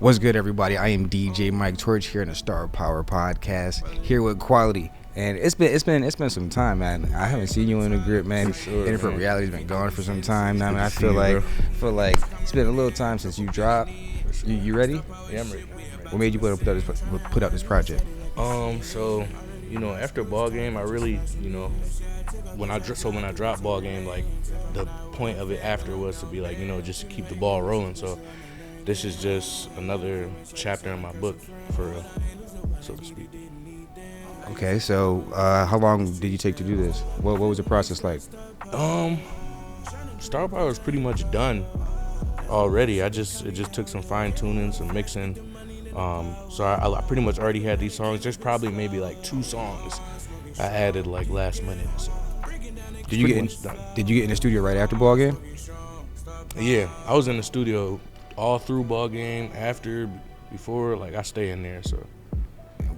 What's good, everybody? I am DJ Mike Torch here in the Star Power Podcast, here with Qwalitaye. And it's been some time, man. I haven't seen you in the grip, man. Sure, Different Reality's been gone for some time now. I feel like it's been a little time since you dropped. You ready? Yeah, I'm ready. What made you put out this project? So, after ball game, I really, when I dropped ball game, like the point of it after was to be like, just to keep the ball rolling. So this is just another chapter in my book, for real, so to speak. Okay, so how long did you take to do this? What was the process like? Star Power was pretty much done already. It just took some fine tuning, some mixing. So I pretty much already had these songs. There's probably maybe like 2 songs I added like last minute. So Did you get in the studio right after ball game? Yeah, I was in the studio all through ball game, after, before. Like I stay in there. So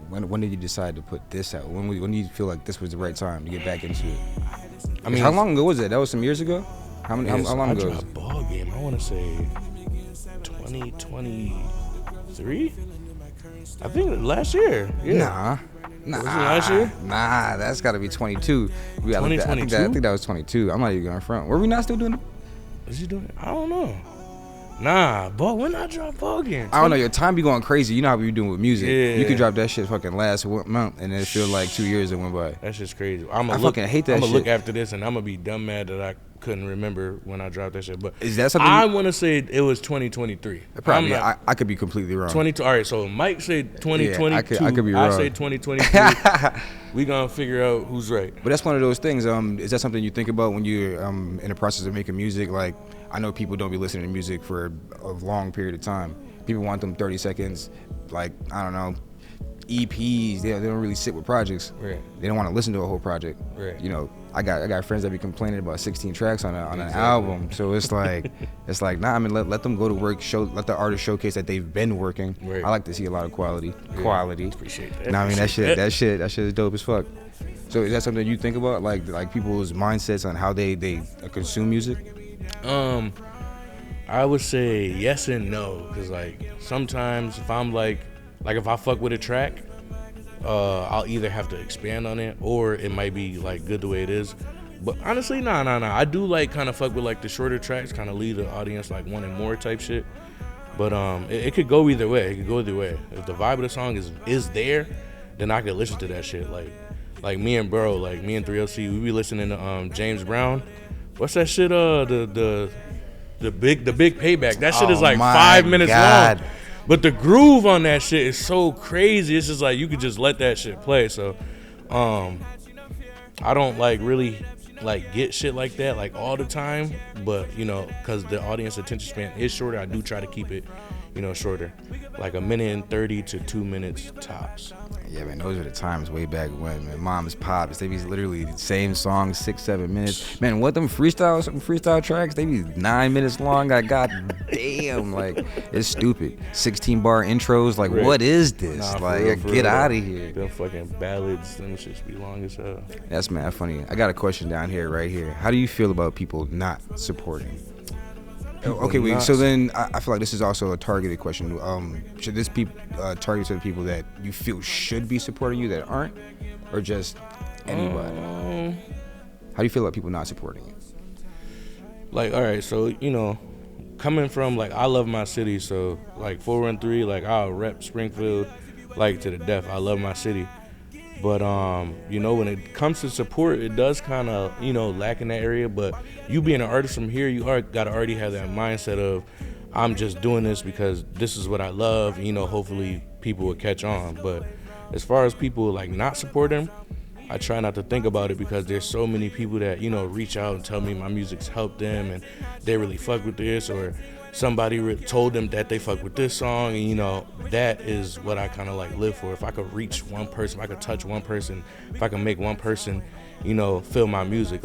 when did you decide to put this out? When did you feel like this was the right time to get back into it? I mean, how long ago was it? That was some years ago. How long ago? I dropped ball game. I want to say 2023. I think last year. Yeah. Nah. Was it last year? Nah, that's got to be 22. 2022? I think that was 22. I'm not even going front. Were we not still doing it? Was he doing it? I don't know. Nah, but when I dropped ball game? I don't know. Your time be going crazy. You know how we doing with music. Yeah. You could drop that shit fucking last month, and then it feel like 2 years that went by. That's just crazy. I fucking hate that shit. I'm gonna look after this, and I'm gonna be dumb mad that I couldn't remember when I dropped that shit. But is that something? I want to say it was 2023. Probably. I could be completely wrong. 22. All right. So Mike said 2022. Yeah, I could be wrong. I say 2023. We gonna figure out who's right. But that's one of those things. Is that something you think about when you're in the process of making music? Like, I know people don't be listening to music for a long period of time. People want them 30 seconds, like, I don't know, EPs. They don't really sit with projects. Right. They don't want to listen to a whole project. Right. I got friends that be complaining about 16 tracks on an album. So it's like nah. I mean, let them go to work. Let the artist showcase that they've been working. Right. I like to see a lot of quality. Appreciate that. I mean, that shit is dope as fuck. So is that something you think about, like people's mindsets on how they consume music? I would say yes and no, because like sometimes if I'm like if I fuck with a track, I'll either have to expand on it, or it might be like good the way it is. But honestly, nah. I do like kind of fuck with like the shorter tracks, kind of leave the audience like wanting more type shit. But it could go either way. If the vibe of the song is there, then I could listen to that shit. Like me and 3LC, we be listening to James Brown. What's that shit? The big payback. That shit is like 5 minutes long. But the groove on that shit is so crazy. It's just like you could just let that shit play. So, I don't really get shit like that like all the time. But because the audience attention span is shorter, I do try to keep it shorter, like 1:30 to 2 minutes tops. Yeah, man, those are the times way back when, man. Moms, pops, they be literally the same song, 6-7 minutes. Man, what them freestyle tracks? They be 9 minutes long. God damn, like it's stupid. 16-bar intros, like right. What is this? Get out of here. Them fucking ballads, them shits be long as hell. That's mad funny. I got a question down here, right here. How do you feel about people not supporting? Okay, wait. So then, I feel like this is also a targeted question. Should this be targeted to the people that you feel should be supporting you that aren't, or just anybody? How do you feel about people not supporting you? Like, all right, so coming from I love my city, so 413, I'll rep Springfield to the death. I love my city. But, when it comes to support, it does kind of, lack in that area. But you being an artist from here, you got to already have that mindset of, I'm just doing this because this is what I love. Hopefully people will catch on. But as far as people, not supporting, I try not to think about it because there's so many people that, reach out and tell me my music's helped them and they really fuck with this, or somebody told them that they fuck with this song, and that is what I kind of live for. If I could reach one person, if I could touch one person, if I can make one person, feel my music,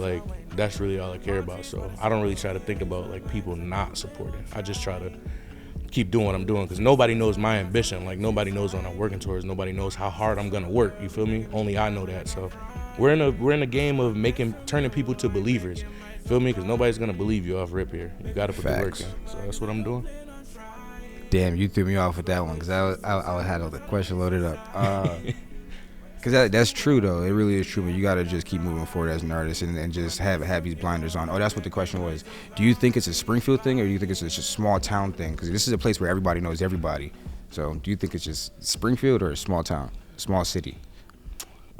that's really all I care about. So I don't really try to think about people not supporting. I just try to keep doing what I'm doing because nobody knows my ambition. Nobody knows what I'm working towards. Nobody knows how hard I'm gonna work. You feel me? Only I know that. So we're in a game of turning people to believers. Feel me? Because nobody's gonna believe you off rip here. You gotta put the work in. So that's what I'm doing. Damn, you threw me off with that one because I had all the question loaded up. Because that's true, though. It really is true. But you got to just keep moving forward as an artist and just have these blinders on. Oh, that's what the question was. Do you think it's a Springfield thing or do you think it's just a small town thing? Because this is a place where everybody knows everybody. So do you think it's just Springfield or a small town, small city?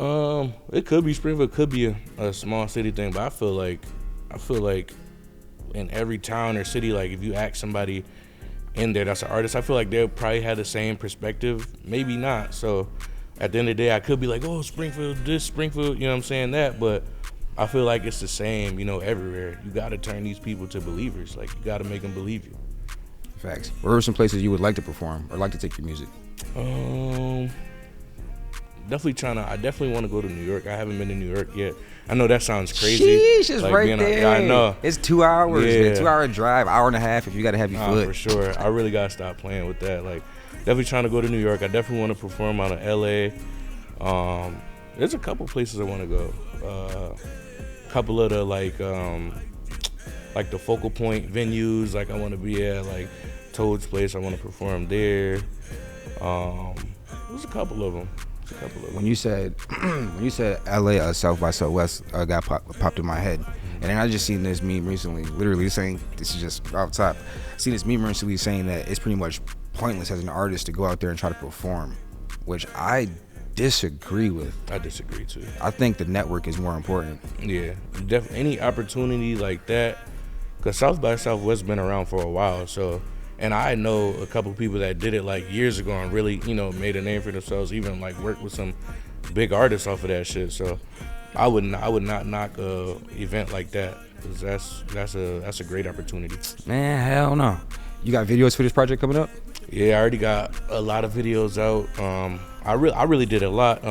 It could be Springfield. It could be a small city thing. But I feel like in every town or city, like if you ask somebody in there that's an artist, I feel like they'll probably have the same perspective. Maybe not. So at the end of the day, I could be like, oh, Springfield, this, Springfield, you know what I'm saying, that, but I feel like it's the same, everywhere. You got to turn these people to believers. Like, you got to make them believe you. Facts. Where are some places you would like to perform or like to take your music? I definitely want to go to New York. I haven't been to New York yet. I know that sounds crazy. Sheesh, it's like right there. Yeah, I know. It's 2 hours. Yeah. 2-hour drive, hour and a half if you got to have your foot. For sure. I really got to stop playing with that. Like, definitely trying to go to New York. I definitely want to perform out of LA. There's a couple places I want to go. A couple of the like the focal point venues. Like I want to be at like Toad's place. I want to perform there. There's a couple of them. When you said LA South by Southwest got popped in my head, and then I just seen this meme recently. Literally saying, this is just off top. I seen this meme recently saying that it's pretty much pointless as an artist to go out there and try to perform, which I disagree with. I disagree too. I think the network is more important. Yeah, definitely any opportunity like that, because South by Southwest been around for a while. So, and I know a couple people that did it like years ago and really, made a name for themselves. Even like worked with some big artists off of that shit. So, I would not knock a event like that, because that's a great opportunity. Man, hell no. You got videos for this project coming up? Yeah, I already got a lot of videos out. I really did a lot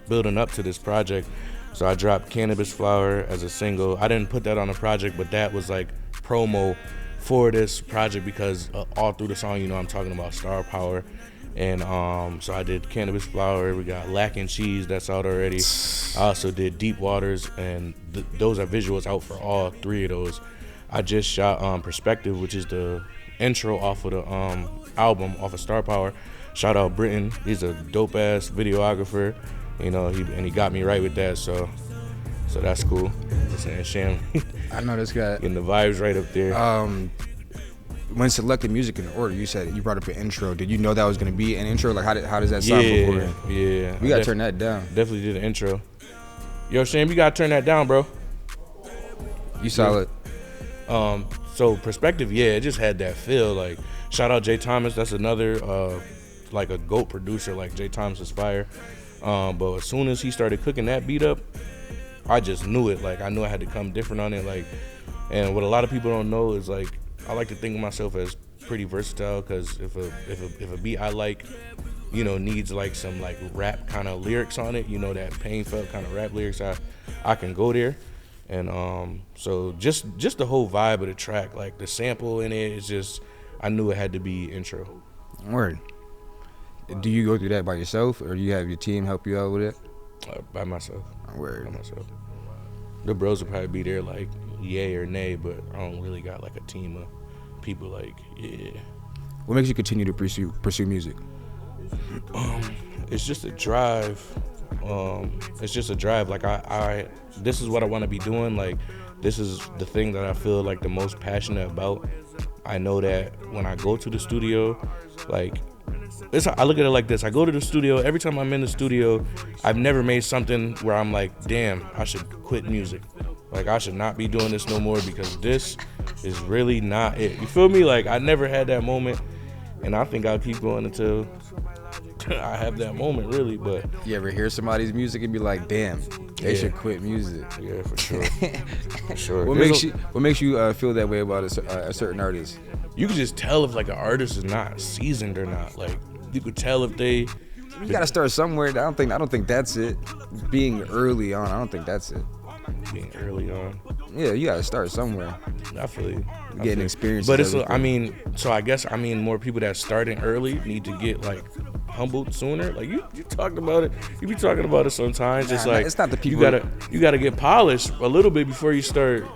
building up to this project. So I dropped Cannabis Flower as a single. I didn't put that on the project, but that was like promo for this project because all through the song, I'm talking about star power. And so I did Cannabis Flower. We got Lacking Cheese, that's out already. I also did Deep Waters, and those are visuals out for all three of those. I just shot Perspective, which is the intro off of the album, off of Star Power. Shout out Britton. He's a dope ass videographer. He got me right with that, so that's cool. Just saying, Sham. I know this guy. Getting the vibes right up there. When selecting music in order, you said you brought up an intro. Did you know that was gonna be an intro? Like how does that sound before? Yeah. We gotta turn that down. Definitely did an intro. Yo, Sham, you gotta turn that down, bro. You solid. So Perspective, it just had that feel. Like, shout out Jay Thomas. That's another like a GOAT producer. Like, Jay Thomas is fire. But as soon as he started cooking that beat up, I just knew it. Like, I knew I had to come different on it. Like, and what a lot of people don't know is like, I like to think of myself as pretty versatile, because if a beat I like, needs like some like rap kind of lyrics on it, that pain felt kind of rap lyrics, I can go there. And so just the whole vibe of the track, like the sample in it, is just, I knew it had to be intro. Word. Do you go through that by yourself, or do you have your team help you out with it? By myself. Word. By myself. The bros will probably be there like yay or nay, but I don't really got like a team of people like, yeah. What makes you continue to pursue music? It's just a drive. Like I this is what I want to be doing. Like, this is the thing that I feel like the most passionate about. I know that when I go to the studio, like, I look at it like this. I go to the studio, every time I'm in the studio, I've never made something where I'm like, damn, I should quit music. Like, I should not be doing this no more, because this is really not it. You feel me? Like, I never had that moment, and I think I'll keep going until I have that moment, really. But you ever hear somebody's music and be like, damn, they should quit music? Yeah, for sure. For sure. What makes you feel that way about a certain artist? You can just tell if like an artist is not seasoned or not. Like, you could tell if they. You gotta start somewhere. I don't think that's it. Being early on, I don't think that's it. Being early on. Yeah, you gotta start somewhere. I feel you. Getting experience. But I guess more people that starting early need to get like humbled sooner. Like, you talked about it. You be talking about it sometimes. It's like, it's not the people. You gotta get polished a little bit before you start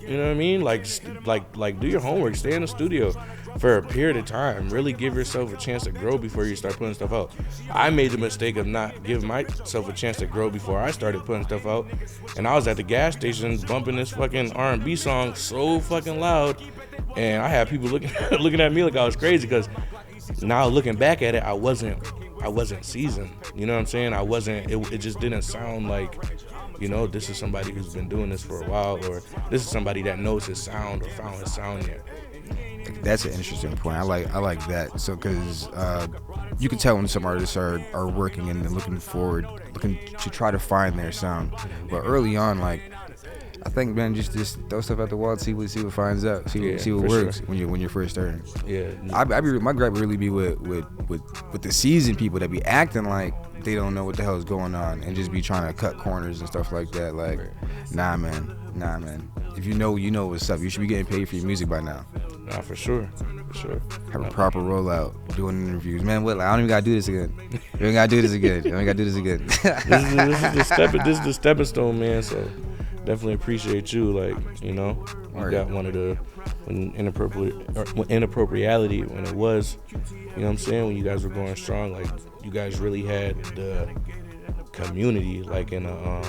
You know what I mean? Like do your homework. Stay in the studio for a period of time. Really give yourself a chance to grow before you start putting stuff out. I made the mistake of not giving myself a chance to grow before I started putting stuff out. And I was at the gas station bumping this fucking R&B song so fucking loud. And I had people looking at me like I was crazy, because now looking back at it, I wasn't seasoned. You know what I'm saying? It just didn't sound like, this is somebody who's been doing this for a while, or this is somebody that knows his sound or found his sound yet. That's an interesting point. I like that. So, because you can tell when some artists are working and looking to try to find their sound. But early on, like, I think, man, just throw stuff at the wall, see what finds out, see what works, sure, when you're first starting. Yeah. My gripe would really be with the seasoned people that be acting like they don't know what the hell is going on and just be trying to cut corners and stuff like that. Like, nah, man. If you know what's up. You should be getting paid for your music by now. Nah, for sure. Have a proper rollout, doing interviews. Man, what? Like, I don't even gotta do this again. You ain't gotta do this again. This is the stepping stone, man. So definitely appreciate you. Like, you got one of the inappropriality when it was, what I'm saying, when you guys were going strong. Like, you guys really had the community, like, in a I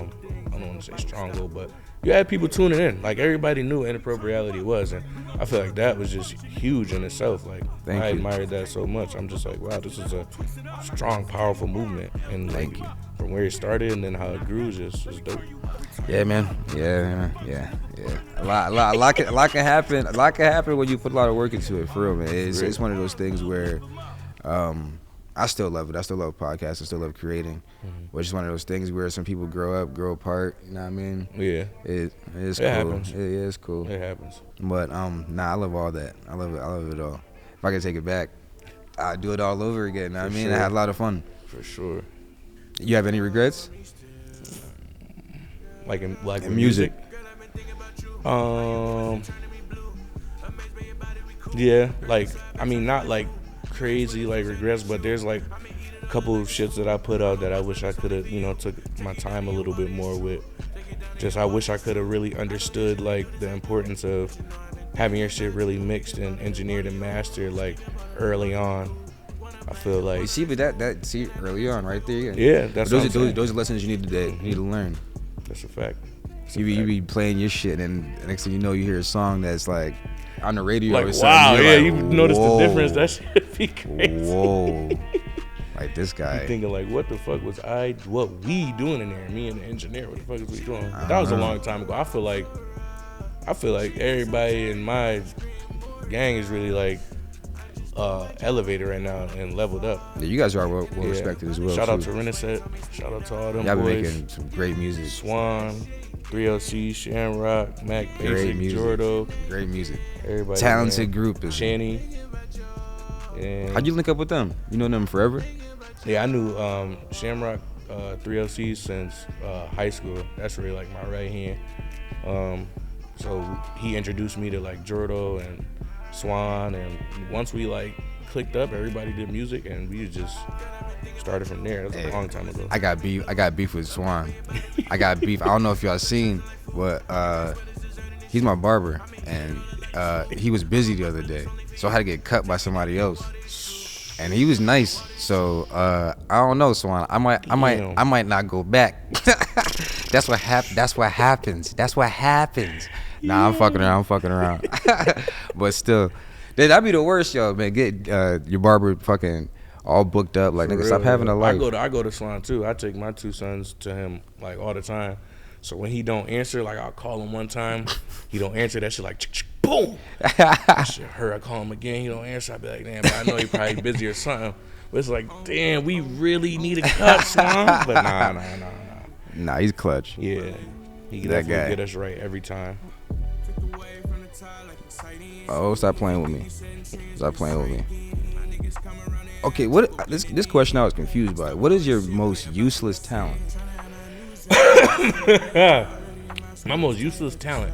don't want to say stronghold, but you had people tuning in. Like, everybody knew what inappropriality was, and I feel like that was just huge in itself. Like, I admired that so much. I'm just like, wow, this is a strong, powerful movement. And like, from where it started and then how it grew is dope. Yeah, man. Yeah. A lot can happen. A lot can happen when you put a lot of work into it. For real, man. It's one of those things where, I still love it. I still love podcasts. I still love creating. But it's just one of those things where some people grow apart. You know what I mean? Yeah. It's cool. Happens. Yeah, it's cool. It happens. But I love all that. I love it all. If I could take it back, I'd do it all over again. You know what I mean? Sure. I had a lot of fun. For sure. You have any regrets? Like in music? Yeah, like, I mean, not like crazy like regrets, but there's like a couple of shits that I put out that I wish I could have, took my time a little bit more with. Just, I wish I could have really understood like the importance of having your shit really mixed and engineered and mastered like early on. I feel like, you see, but that early on right there. Yeah, that's those are lessons you need to learn. That's a fact. You be playing your shit, and next thing you know, you hear a song that's like on the radio. Like, or something. wow, yeah, like, you noticed the difference. That shit be crazy. Whoa, like this guy. You thinking like, what the fuck was what we doing in there? Me and the engineer, what the fuck is we doing? That was a long time ago. I feel like everybody in my gang is really like elevated right now and leveled up. Yeah, you guys are well respected as well. Shout out to Renaissance. Shout out to all them y'all boys. Been making some great music. Swan, 3LC, Shamrock, Mac Basic, Jordo. Great music. Everybody. Talented group. Channy. How'd you link up with them? You know them forever? Yeah, I knew Shamrock, 3LC since high school. That's really like my right hand. So he introduced me to like Jordo and Swan, and once we like clicked up, everybody did music, and we just started from there. That was a long time ago. I got beef with Swan. I don't know if y'all seen, but he's my barber, and he was busy the other day, so I had to get cut by somebody else. And he was nice, so I don't know, Swan. I might not go back. That's what happens. Nah, I'm fucking around. But still, that'd be the worst, yo, man. Get your barber fucking all booked up. Like, nigga, stop having a life. I go to Swan too. I take my two sons to him like all the time. So when he don't answer, like, I'll call him one time, he don't answer, that shit like boom. That shit hurt. I call him again, he don't answer. I be like, damn, but I know he probably busy or something. But it's like, damn, we really need a cut, Swan. But nah. Nah, he's clutch. Yeah, he can definitely get us right every time. Oh, stop playing with me. Okay, this question I was confused by. What is your most useless talent? My most useless talent.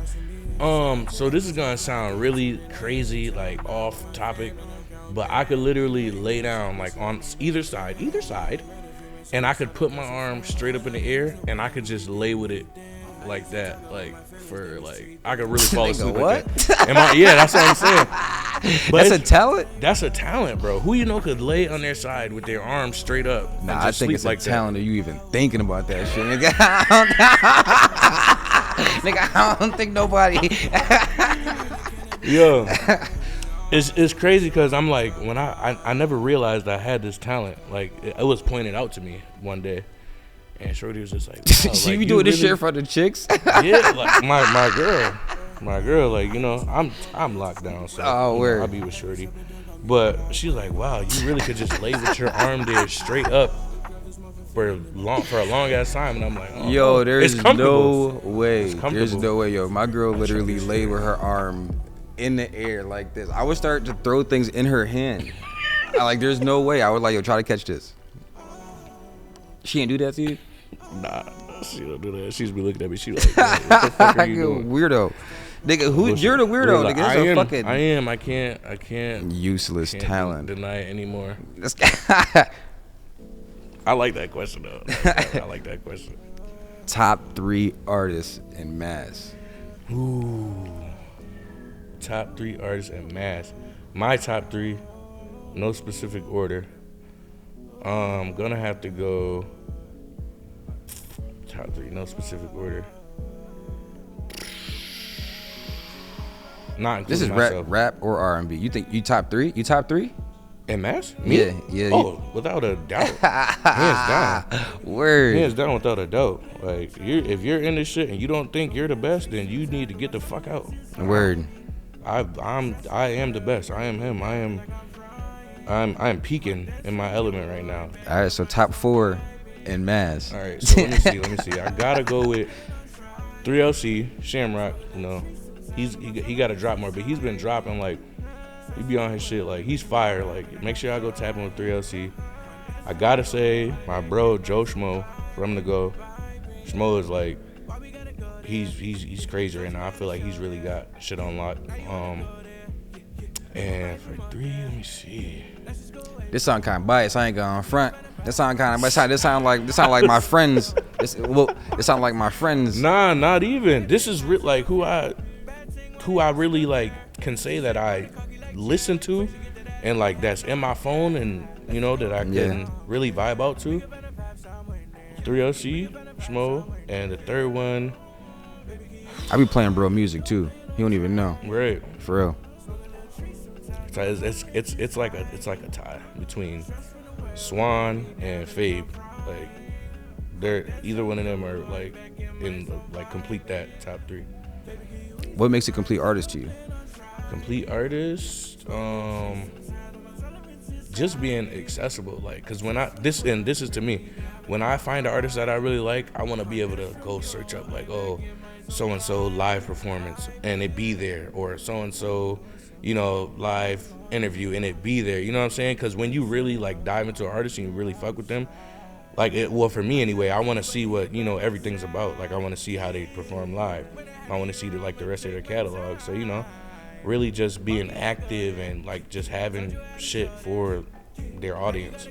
So this is gonna sound really crazy, like off topic, but I could literally lay down like on either side, and I could put my arm straight up in the air, and I could just lay with it like that, like for like I could really fall asleep. What? Like that. Yeah, that's what I'm saying. But that's a talent. That's a talent, bro. Who you know could lay on their side with their arms straight up? Nah, and I just think sleep it's like a talent. that. Are you even thinking about that shit, nigga? Nigga, I don't think nobody. Yo, it's crazy because I'm like when I never realized I had this talent. Like it was pointed out to me one day. And Shorty was just like, wow, She like, be doing this shit for the chicks? Yeah, like my girl, like, you know, I'm locked down, so I'll be with Shorty. But she's like, wow, you really could just lay with your arm there straight up for a long ass time. And I'm like, oh, yo, there's no way. It's There's no way, yo. My girl literally lay with her arm in the air like this. I would start to throw things in her hand. There's no way. I would like, yo, try to catch this. She ain't do that to you? Nah, she don't do that. She's be looking at me. She like, what the fuck are you doing? Weirdo. Nigga, you're the weirdo, like, nigga. I am. I can't. Useless talent. Deny it anymore. I like that question, though. I like that question. Top 3 artists in Mass. Ooh. Top 3 artists in Mass. My top 3, no specific order. I'm gonna have to go top 3, no specific order. Not including this is myself. rap or R&B. You think you top 3? You top 3? In Mass? Me? Yeah. Oh, without a doubt. Hands down. Word. Hands down without a doubt. Like if you're in this shit and you don't think you're the best, then you need to get the fuck out. Word. I am the best. I am him. I am peaking in my element right now. All right, so top 4 in Mass. All right, so let me see. I gotta go with 3LC, Shamrock. You know, he got to drop more, but he's been dropping like he be on his shit like he's fire. Like make sure I go tap in with 3LC. I gotta say my bro Joe Schmo from the Go. Schmo is like he's crazy right now. I feel like he's really got shit on lock. And for 3, let me see. This sound kind of biased. I ain't going front. This sound kind of biased. This sound like my friends. It sound like my friends. Nah, not even. This is like who I really like can say that I listen to, and like that's in my phone, and you know that I can really vibe out to. 3LC, Schmo, and the third one. I be playing bro music too. He don't even know. Right. For real. It's like a tie between Swan and Fabe. Like they're either one of them are like in like complete that top 3. What makes a complete artist to you? Complete artist, just being accessible. Like, cause when this is to me, when I find an artist that I really like, I want to be able to go search up like, oh, so and so live performance and it be there, or so and so, you know, live interview and it be there. You know what I'm saying? Because when you really like dive into an artist and you really fuck with them, like for me anyway, I want to see what, you know, everything's about. Like I want to see how they perform live. I want to see the rest of their catalog. So, you know, really just being active and like just having shit for their audience.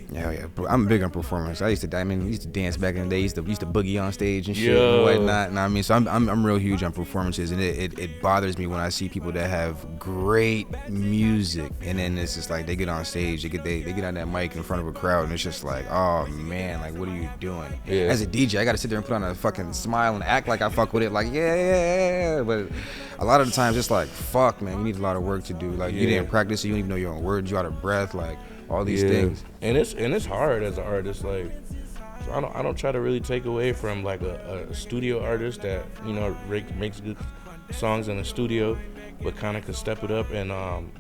Yeah. I'm big on performance. I used to dance back in the day. Used to boogie on stage and shit and whatnot. And I mean, so I'm real huge on performances, and it bothers me when I see people that have great music, and then it's just like they get on stage, they get on that mic in front of a crowd, and it's just like, oh man, like what are you doing? Yeah. As a DJ, I got to sit there and put on a fucking smile and act like I fuck with it, like yeah. But a lot of the times it's like, fuck, man, you need a lot of work to do. Like you didn't practice, you don't even know your own words, you out of breath, like. All these things, and it's hard as an artist. Like, so I don't try to really take away from like a studio artist that, you know, makes good songs in the studio, but kind of could step it up in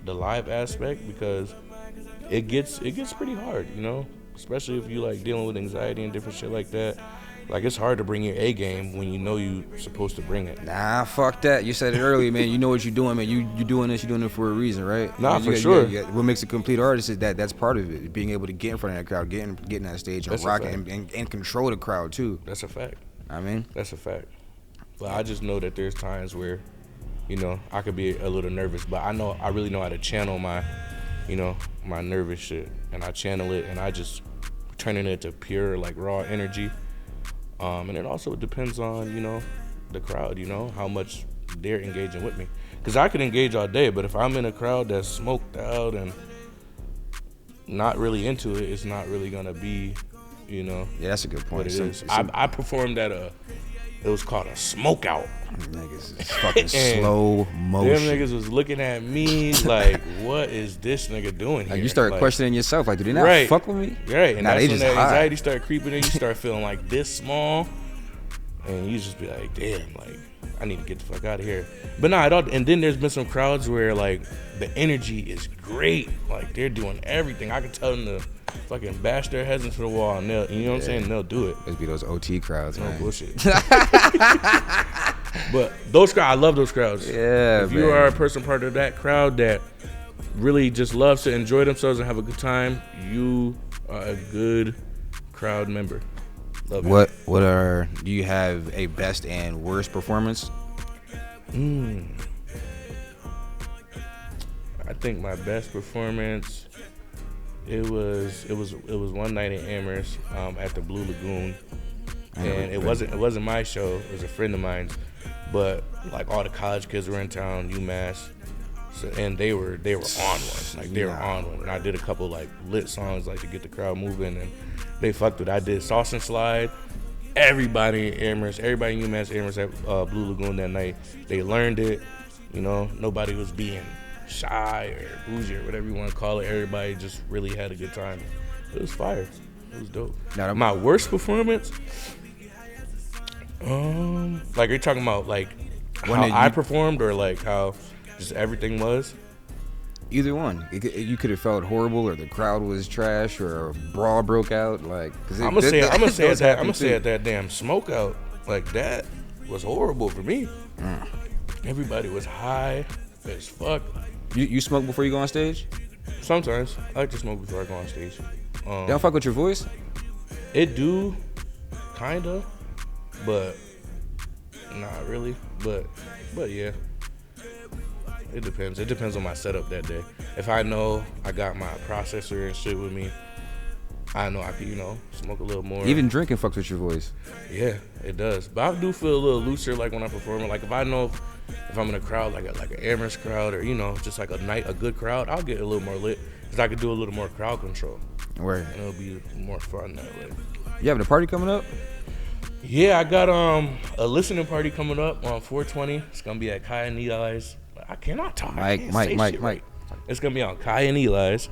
the live aspect, because it gets pretty hard, you know, especially if you like dealing with anxiety and different shit like that. Like, it's hard to bring your A game when you know you're supposed to bring it. Nah, fuck that. You said it earlier, man. You know what you're doing, man. You doing this, you're doing it for a reason, right? Nah, for sure. What makes a complete artist is that's part of it. Being able to get in front of that crowd, getting on that stage and rock and control the crowd, too. That's a fact. I mean? That's a fact. But I just know that there's times where, you know, I could be a little nervous, but I really know how to channel my, you know, my nervous shit. And I channel it, and I just turn it into pure, like, raw energy. And it also depends on, the crowd, how much they're engaging with me. Because I could engage all day, but if I'm in a crowd that's smoked out and not really into it, it's not really going to be, Yeah, that's a good point. What it is. I performed at it was called a smoke out. Niggas is fucking slow motion. Them niggas was looking at me like, what is this nigga doing here? Like, you start questioning yourself, like, do they not fuck with me? Right, and that's when that anxiety start creeping in. You start feeling like this small, and you just be like, damn, like, I need to get the fuck out of here. But nah, and then there's been some crowds where, like, the energy is great. Like, they're doing everything. I can tell them to fucking bash their heads into the wall, and they'll, you know what I'm saying? They'll do it. It'd be those OT crowds, man. No bullshit. But those crowds, I love those crowds. Yeah, if you are a person part of that crowd that really just loves to enjoy themselves and have a good time, you are a good crowd member. Love it. Do you have a best and worst performance? I think my best performance, it was one night in Amherst at the Blue Lagoon, and it wasn't my show. It was a friend of mine's, but like all the college kids were in town, UMass, and they were on one, like they were on one. And I did a couple like lit songs like to get the crowd moving, and they fucked with it. I did Sauce and Slide. Everybody in Amherst, everybody in UMass Amherst at Blue Lagoon that night, they learned it. Nobody was being shy or bougie or whatever you want to call it. Everybody just really had a good time. It was fire. It was dope. Now, my worst performance, like, are you talking about like how I performed or like how just everything was? Either one. You could have felt horrible, or the crowd was trash, or a brawl broke out. Like, I'm gonna say at that damn smoke out, like that was horrible for me. Everybody was high as fuck. You smoke before you go on stage? Sometimes I like to smoke before I go on stage. They don't fuck with your voice? It do, kinda, but not really. But yeah. It depends. It depends on my setup that day. If I know I got my processor and shit with me, I know I could, smoke a little more. Even drinking fucks with your voice. Yeah, it does. But I do feel a little looser, like when I'm performing. Like if I know if I'm in a crowd, like an Amherst crowd, or just like a good crowd, I'll get a little more lit because I could do a little more crowd control. Right. And it'll be more fun that way. You having a party coming up? Yeah, I got a listening party coming up on 420. It's gonna be at Kai and Eli's. I cannot talk. Mike. It's gonna be on Kai and Eli's.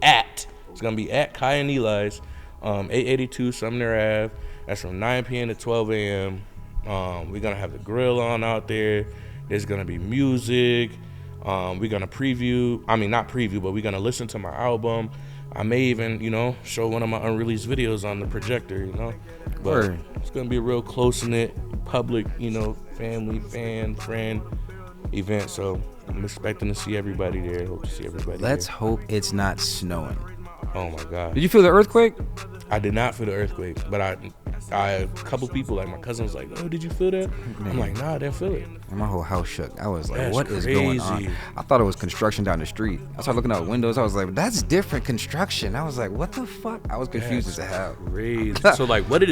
It's gonna be at Kai and Eli's, 882 Sumner Ave. That's from 9 p.m. to 12 a.m. We're gonna have the grill on out there. There's gonna be music. We're gonna not preview, but we're gonna listen to my album. I may even, show one of my unreleased videos on the projector, But it's gonna be a real close-knit, public, family, friend event. So I'm expecting to see everybody there. Hope to see everybody Let's hope it's not snowing. Oh my God. Did you feel the earthquake? I did not feel the earthquake, but a couple people, like my cousin was like, "Oh, did you feel that?" I'm like, "Nah, I didn't feel it." And my whole house shook. I was like, That's what crazy. is going on? I thought it was construction down the street. I started looking out windows. I was like, that's different construction. I was like, what the fuck? I was confused as to how. Crazy. So what did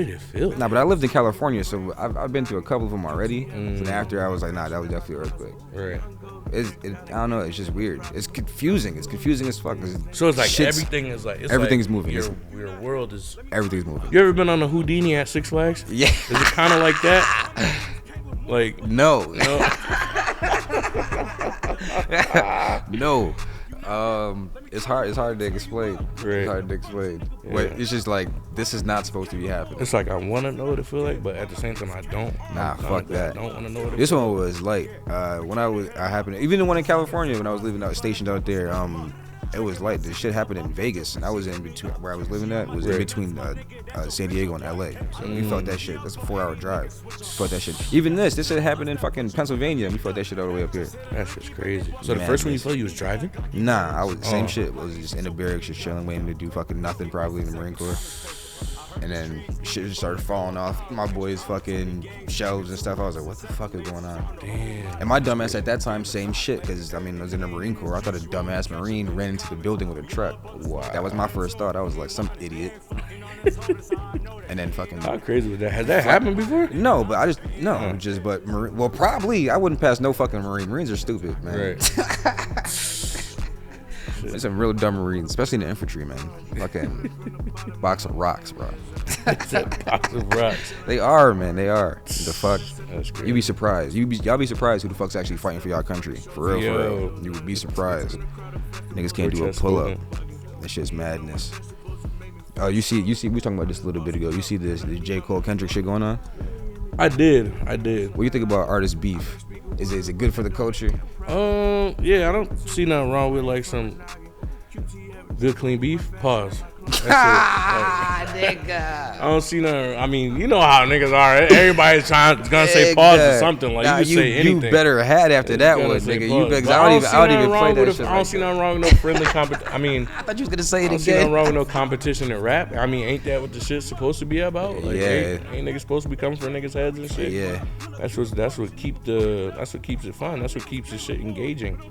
it feel? Nah, but I lived in California, so I've been to a couple of them already. And after I was like, nah, that was definitely an earthquake. Right. I don't know. It's just weird. It's confusing. It's confusing as fuck. So it's like everything is like everything's moving. Your world is everything's moving. You ever been on a Houdini at Six Flags? Yeah. Is it kind of like that? Like no. No. It's hard to explain. Right. It's hard to explain. Yeah. But it's just like this is not supposed to be happening. It's like I want to know what it feel like, but at the same time I don't. Fuck that. I don't want to know what it This one was light. When I happened, even the one in California when I was stationed out there. It was light. This shit happened in Vegas, and I was in between where I was living at. Was in between San Diego and LA. So we felt that shit. That's a 4-hour drive. Felt that shit. Even this shit happened in fucking Pennsylvania. And we felt that shit all the way up here. That's just crazy. So the first one you felt you was driving? Nah, I was same shit. Was just in the barracks, just chilling, waiting to do fucking nothing. Probably in the Marine Corps. And then shit just started falling off my boys' fucking shelves and stuff. I was like, what the fuck is going on? Damn. And my dumbass at that time, same shit. Because, I mean, I was in the Marine Corps. I thought a dumbass Marine ran into the building with a truck. Wow. That was my first thought. I was like, some idiot. And then fucking... How crazy was that? Has that happened before? No, but I just... No, just... But... Well, probably. I wouldn't pass no fucking Marine. Marines are stupid, man. Right. There's some real dumb Marines, especially in the infantry, man. Fucking box of rocks, bro. It's a box of rocks. They are, man. They are. The fuck? That's crazy. You be surprised. Y'all be surprised who the fuck's actually fighting for y'all country. For real, for real. You would be surprised. Niggas can't do a pull-up. That shit's madness. Oh, you see. We were talking about this a little bit ago. You see this J. Cole Kendrick shit going on? I did. What do you think about artist beef? Is it good for the culture? Yeah, I don't see nothing wrong with like some good clean beef. Pause. Nigga. I don't see nothing. I mean, you know how niggas are. Everybody's gonna say pause or something. Like you can say anything. You better had after that one, nigga. I don't even play that shit. I don't see nothing wrong with no friendly competition. I mean, I thought you was gonna say it again. I don't see nothing wrong with no competition in rap. I mean, ain't that what the shit's supposed to be about? Like, yeah. Ain't niggas supposed to be coming for niggas' heads and shit? Yeah. That's what keeps it fun. That's what keeps the shit engaging.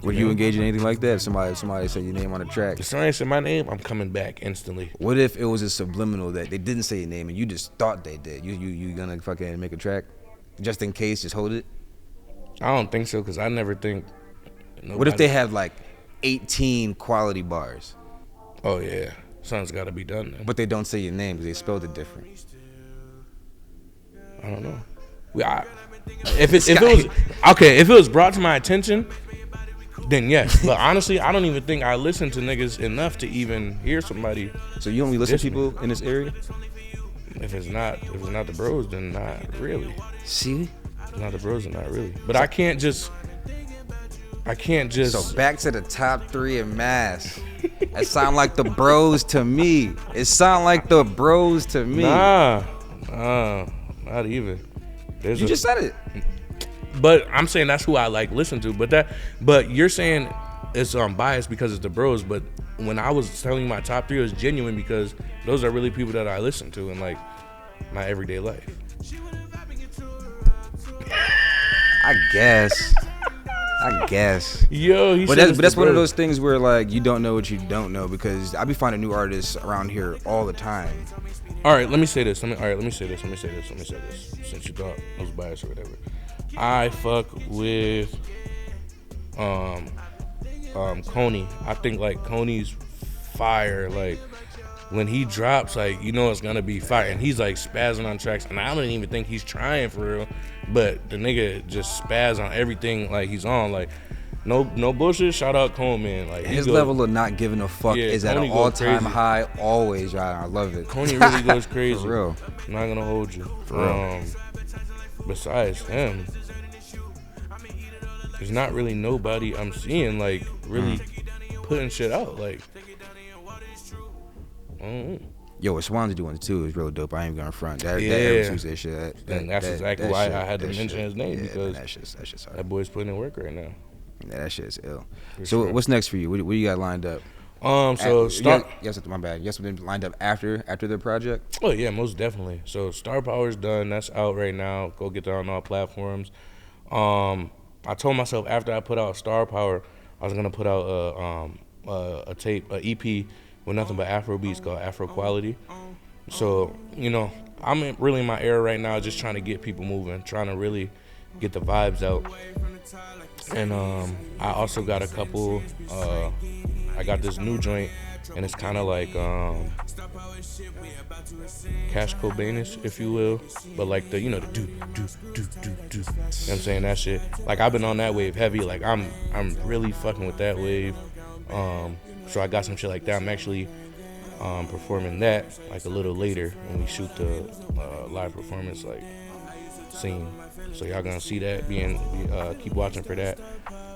Would you engage in anything like that? If somebody said your name on a track. If somebody said my name, I'm coming back instantly. What if it was a subliminal that they didn't say your name and you just thought they did? You gonna fucking make a track just in case? Just hold it. I don't think so because I never think. What if they have like 18 quality bars? Oh yeah, something's got to be done then. But they don't say your name because they spelled it different. I don't know. If it was brought to my attention, then yes. But honestly, I don't even think I listen to niggas enough to even hear somebody. So you only listen to people in this area? If it's not the bros, then not really. See? If it's not the bros, then not really. But I can't just. So back to the top 3 in mass. It sound like the bros to me. Nah, not even. You just said it. But I'm saying that's who I like listen to. But you're saying it's biased because it's the bros. But when I was telling you my top 3, it was genuine because those are really people that I listen to in like my everyday life. I guess. Yo, but that's one of those things where like you don't know what you don't know because I be finding new artists around here all the time. All right, let me say this. Since you thought I was biased or whatever, I fuck with Coney. I think like Coney's fire. Like when he drops, like you know it's gonna be fire, and he's like spazzing on tracks, and I don't even think he's trying for real. But the nigga just spaz on everything like he's on. Like no bullshit. Shout out Cone, man. Like his level of not giving a fuck is at an all-time high. Always, I love it. Coney really goes crazy. For real. I'm not gonna hold you. For real. Besides him, there's not really nobody I'm seeing like really putting shit out. Like, I don't know. Yo, what Swan's doing too is real dope. I ain't gonna front. That shit. That's exactly why I had to mention his name because that shit's hard. That boy's putting in work right now. Yeah, that shit's ill. So what's next for you? What do you got lined up? My bad. You got something lined up after the project? Oh yeah, most definitely. So Star Power's done. That's out right now. Go get that on all platforms. I told myself after I put out Star Power, I was gonna put out a tape, a EP with nothing but Afro beats called Afro Qwalitaye. So you know, I'm really in my era right now, just trying to get people moving, trying to really get the vibes out. And I also got a couple. I got this new joint, and it's kind of like Cash Cobainish, if you will, but like the do. You know what I'm saying? That shit. Like I've been on that wave heavy. Like I'm really fucking with that wave. So I got some shit like that. I'm actually performing that like a little later when we shoot the live performance like scene. So y'all gonna see that. Keep watching for that.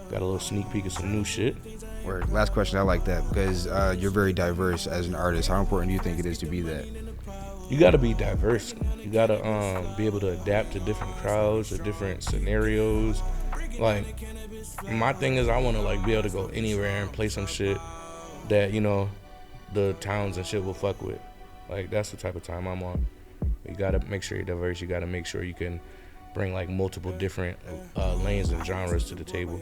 Got a little sneak peek of some new shit. Word. Last question. I like that because you're very diverse as an artist. How important do you think it is to be that? You gotta be diverse. You gotta be able to adapt to different crowds, to different scenarios. Like my thing is I wanna like be able to go anywhere and play some shit that the towns and shit will fuck with. Like that's the type of time I'm on. You gotta make sure you're diverse. You gotta make sure you can bring like multiple different lanes and genres to the table.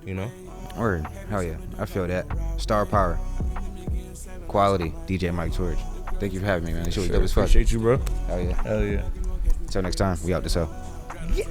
You know? Word. Hell yeah. I feel that. Star Power. Quality. DJ Mike Torch. Thank you for having me, man. This shit was dope as fuck. Appreciate you, bro. Hell yeah. Hell yeah. Until next time, we out this hoe. Yeah.